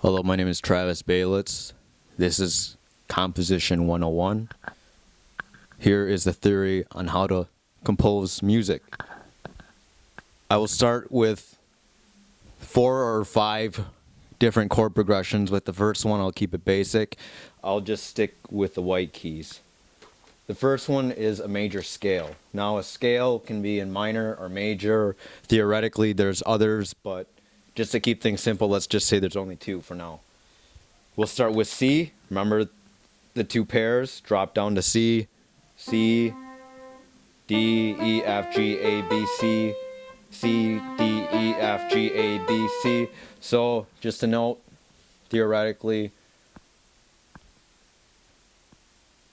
Hello, my name is Travis Baylitz. This is Composition 101. Here is the theory on how to compose music. I will start with 4 or 5 different chord progressions. With the first one, I'll keep it basic. I'll just stick with the white keys. The first one is a major scale. Now, a scale can be in minor or major. Theoretically, there's others, but just to keep things simple, let's just say there's only 2 for now. We'll start with C. Remember the 2 pairs. Drop down to C. C, D, E, F, G, A, B, C. C, D, E, F, G, A, B, C. So, just a note, theoretically,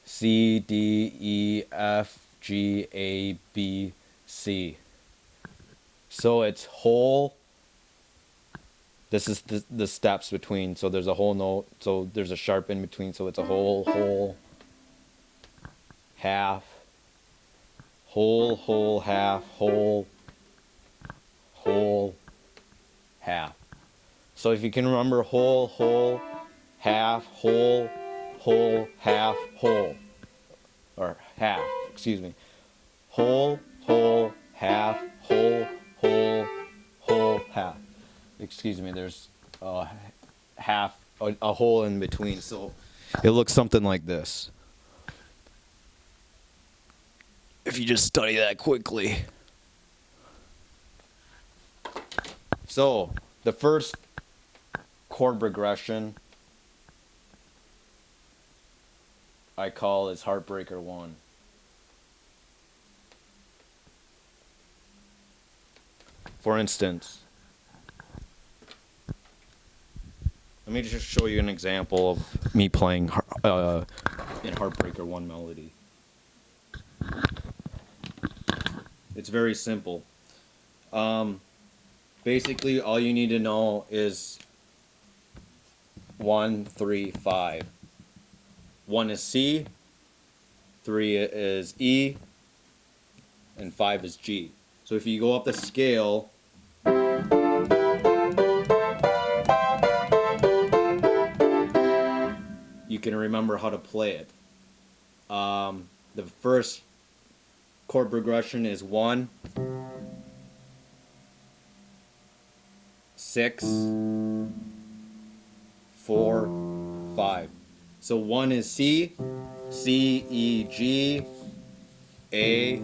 C, D, E, F, G, A, B, C. So it's whole. This is the steps between. So there's a whole note. So there's a sharp in between. So it's a whole, half, whole, half, whole, half. So if you can remember whole, half, whole, half, whole. Or half, excuse me. Whole, half, whole, half. Excuse me, there's half, a hole in between, so it looks something like this. If you just study that quickly. So, the first chord progression I call is Heartbreaker I. For instance, let me just show you an example of me playing in Heartbreaker I melody. It's very simple. Basically, all you need to know is 1, 3, 5. 1 is C, 3 is E, and 5 is G. So if you go up the scale, you can remember how to play it. The first chord progression is 1, 6, 4, 5. So 1 is C, C, E, G, A,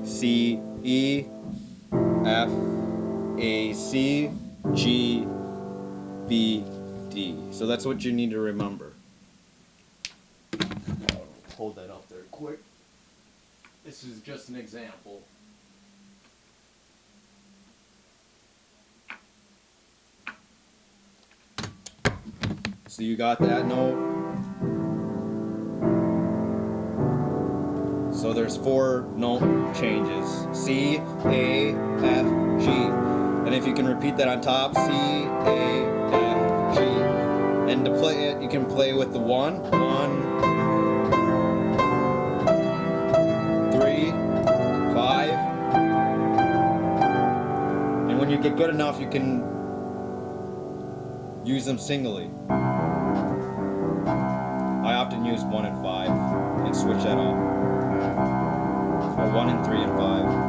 C, E, F, A, C, G, B, D. So that's what you need to remember. Hold that up there quick. This is just an example. So you got that note. So there's 4 note changes. C, A, F, G. And if you can repeat that on top, C, A, F, G. And to play it, you can play with the 1, 3, 5. And when you get good enough, you can use them singly. I often use 1 and 5 and switch that up. Or 1 and 3 and 5.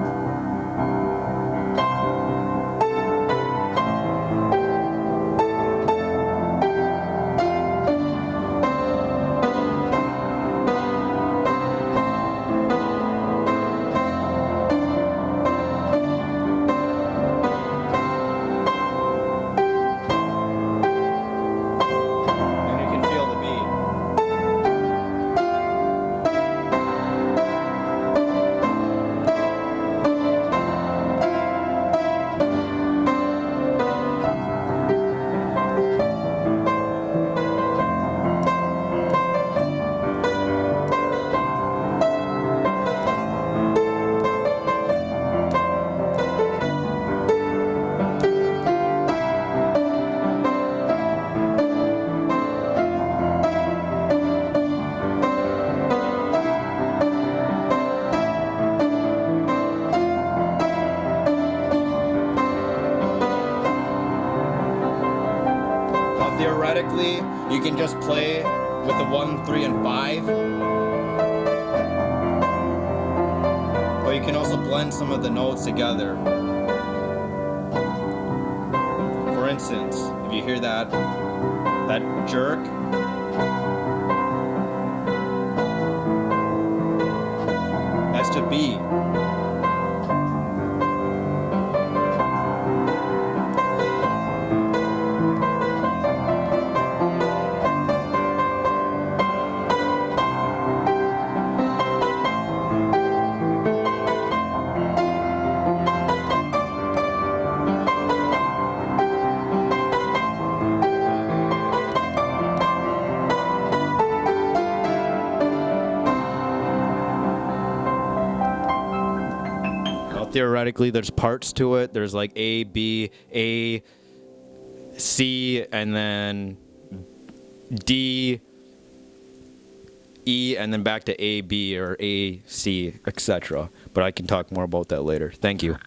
theoretically, you can just play with the 1, 3, and 5. But you can also blend some of the notes together. For instance, if you hear that jerk, that's the B. Theoretically, there's parts to it. There's like A, B, A, C, and then D, E, and then back to A, B, or A, C, etc. But I can talk more about that later. Thank you.